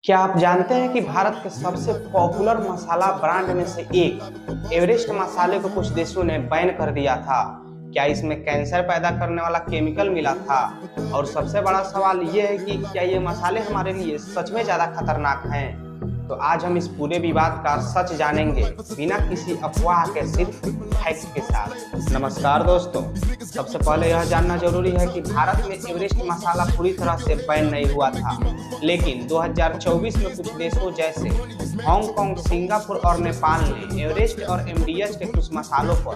क्या आप जानते हैं कि भारत के सबसे पॉपुलर मसाला ब्रांड में से एक एवरेस्ट मसाले को कुछ देशों ने बैन कर दिया था? क्या इसमें कैंसर पैदा करने वाला केमिकल मिला था? और सबसे बड़ा सवाल ये है कि क्या ये मसाले हमारे लिए सच में ज्यादा खतरनाक हैं? तो आज हम इस पूरे विवाद का सच जानेंगे, बिना किसी अफवाह के, सिर्फ फैक्ट के साथ। नमस्कार दोस्तों, सबसे पहले यह जानना जरूरी है कि भारत में एवरेस्ट मसाला पूरी तरह से बैन नहीं हुआ था, लेकिन 2024 में कुछ देशों जैसे हांगकांग, सिंगापुर और नेपाल ने एवरेस्ट और एमडीएच के कुछ मसालों पर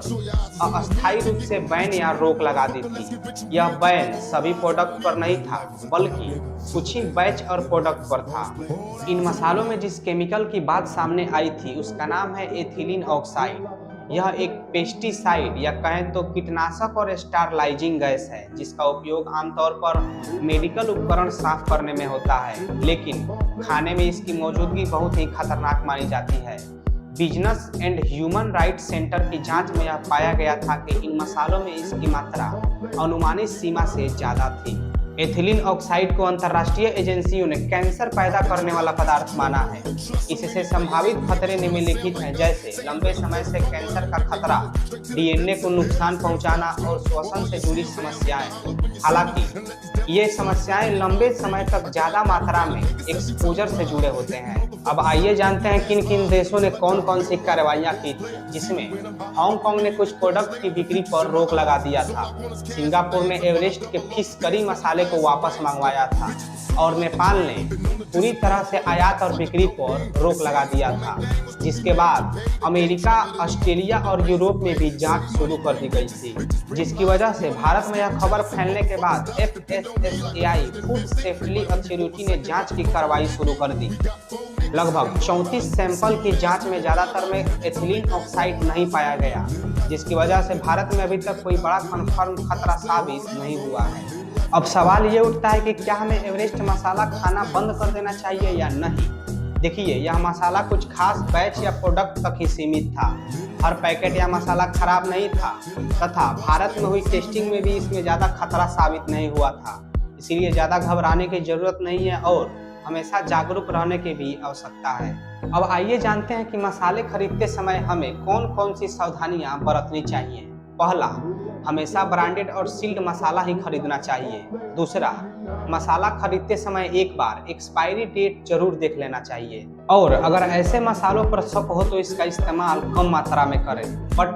अस्थायी रूप से बैन या रोक लगा दी थी। यह बैन सभी प्रोडक्ट पर नहीं था, बल्कि कुछ ही बैच और प्रोडक्ट पर था। इन मसालों में जिस केमिकल की बात सामने आई थी उसका नाम है एथिलीन ऑक्साइड। यह एक पेस्टिसाइड या कहें तो कीटनाशक और स्टरलाइजिंग गैस है, जिसका उपयोग आमतौर पर मेडिकल उपकरण साफ करने में होता है, लेकिन खाने में इसकी मौजूदगी बहुत ही खतरनाक मानी जाती है। Business and human rights centre की जांच में यह पाया गया था कि इन मसालों में इसकी मात्रा अनुमानित सीमा से ज्यादा थी। एथिलीन ऑक्साइड को अंतर्राष्ट्रीय एजेंसियों ने कैंसर पैदा करने वाला पदार्थ माना है। इससे संभावित खतरे निम्नलिखित हैं, जैसे लंबे समय से कैंसर का खतरा, डीएनए को नुकसान पहुंचाना और श्वसन से जुड़ी समस्याएं। हालांकि ये समस्याएं लंबे समय तक ज्यादा मात्रा में एक्सपोजर से जुड़े होते हैं। अब आइए जानते हैं किन किन देशों ने कौन कौन सी कार्रवाइयां की थी, जिसमें हांगकांग ने कुछ प्रोडक्ट की बिक्री पर रोक लगा दिया था, सिंगापुर ने एवरेस्ट के फिश करी मसाले को वापस मंगवाया था, और नेपाल ने पूरी तरह से आयात और बिक्री पर रोक लगा दिया था। जिसके बाद अमेरिका, ऑस्ट्रेलिया और यूरोप में भी जांच शुरू कर दी गई थी, जिसकी वजह से भारत में यह खबर फैलने के बाद FSSAI फूड सेफ्टी अथॉरिटी ने जांच की कार्रवाई शुरू कर दी। लगभग 34 सैंपल की जांच में ज्यादातर में एथिलीन ऑक्साइड नहीं पाया गया, जिसकी वजह से भारत में अभी तक कोई बड़ा कन्फर्म खतरा साबित नहीं हुआ है। अब सवाल ये उठता है कि क्या हमें एवरेस्ट मसाला खाना बंद कर देना चाहिए या नहीं। देखिए, यह मसाला कुछ खास बैच या प्रोडक्ट तक ही सीमित था। हर पैकेट या मसाला खराब नहीं था, तथा भारत में हुई टेस्टिंग में भी इसमें ज्यादा खतरा साबित नहीं हुआ था। इसीलिए ज्यादा घबराने की जरूरत नहीं है और हमेशा जागरूक रहने की भी आवश्यकता है। अब आइए जानते हैं कि मसाले खरीदते समय हमें कौन कौन सी सावधानियां बरतनी चाहिए। पहला, हमेशा ब्रांडेड और सील्ड मसाला ही खरीदना चाहिए। दूसरा, मसाला खरीदते समय एक बार एक्सपायरी डेट जरूर देख लेना चाहिए, और अगर ऐसे मसालों पर शक हो तो इसका इस्तेमाल कम मात्रा में करें। बट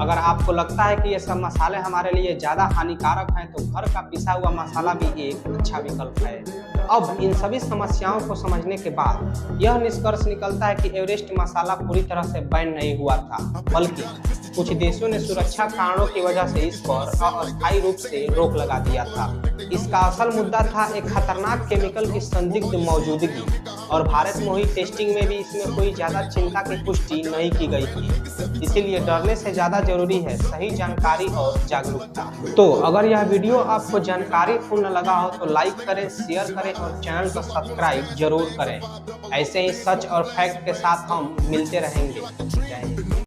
अगर आपको लगता है कि ये सब मसाले हमारे लिए ज़्यादा हानिकारक हैं तो घर का पिसा हुआ मसाला भी एक अच्छा विकल्प है। अब इन सभी समस्याओं को समझने के बाद यह निष्कर्ष निकलता है कि एवरेस्ट मसाला पूरी तरह से बैन नहीं हुआ था, बल्कि कुछ देशों ने सुरक्षा कारणों की वजह से इस पर अस्थायी रूप से रोक लगा दिया था। इसका असल मुद्दा था एक खतरनाक केमिकल की संदिग्ध मौजूदगी, और भारत में हुई टेस्टिंग में भी इसमें कोई ज्यादा चिंता की पुष्टि नहीं की गई थी। इसीलिए डरने से ज्यादा जरूरी है सही जानकारी और जागरूकता। तो अगर यह वीडियो आपको जानकारी पूर्ण लगा हो तो लाइक करें, शेयर करें और चैनल को सब्सक्राइब जरूर करें। ऐसे ही सच और फैक्ट के साथ हम मिलते रहेंगे। जय हिंद।